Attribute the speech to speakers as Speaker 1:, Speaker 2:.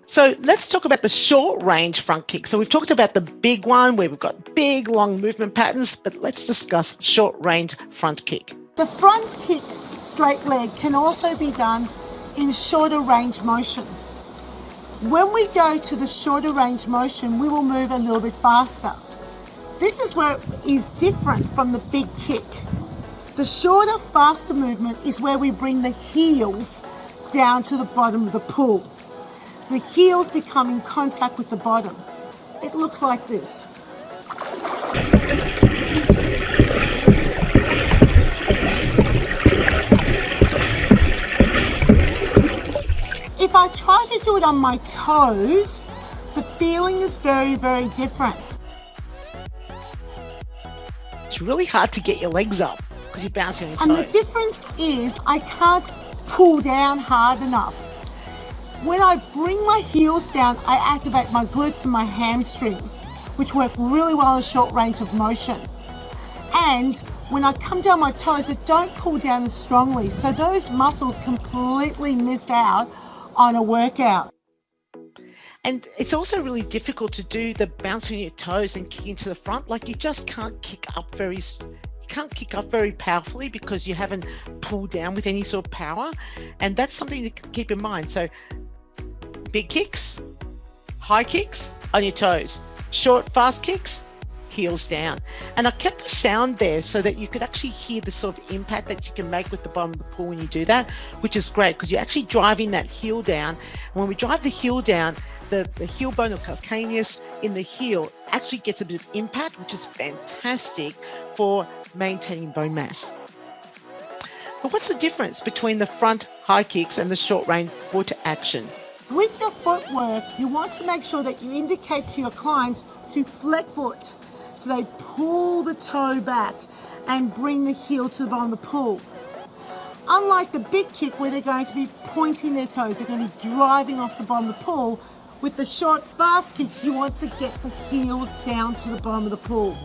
Speaker 1: So let's talk about the short range front kick. So we've talked about the big one where we've got big, long movement patterns, but let's discuss short range front kick.
Speaker 2: The front kick straight leg can also be done in shorter range motion. When we go to the shorter range motion, we will move a little bit faster. This is where it is different from the big kick. The shorter, faster movement is where we bring the heels down to the bottom of the pool. So the heels become in contact with the bottom. It looks like this. If I try to do it on my toes, the feeling is very, very different.
Speaker 1: It's really hard to get your legs up because you're bouncing on your
Speaker 2: And
Speaker 1: toes.
Speaker 2: the difference is I can't pull down hard enough. When I bring my heels down, I activate my glutes and my hamstrings, which work really well in short range of motion. And when I come down my toes, I don't pull down as strongly. So those muscles completely miss out on a workout.
Speaker 1: And it's also really difficult to do the bouncing on your toes and kicking to the front. Like you just can't kick up very powerfully because you haven't pulled down with any sort of power. And that's something to keep in mind. So big kicks, high kicks on your toes, short, fast kicks, heels down. And I kept the sound there so that you could actually hear the sort of impact that you can make with the bottom of the pool when you do that, which is great because you're actually driving that heel down. And when we drive the heel down, the heel bone or calcaneus in the heel actually gets a bit of impact, which is fantastic for maintaining bone mass. But what's the difference between the front high kicks and the short range foot action?
Speaker 2: With your footwork, you want to make sure that you indicate to your clients to flat foot. So they pull the toe back and bring the heel to the bottom of the pool. Unlike the big kick where they're going to be pointing their toes, they're going to be driving off the bottom of the pool. With the short, fast kicks, you want to get the heels down to the bottom of the pool.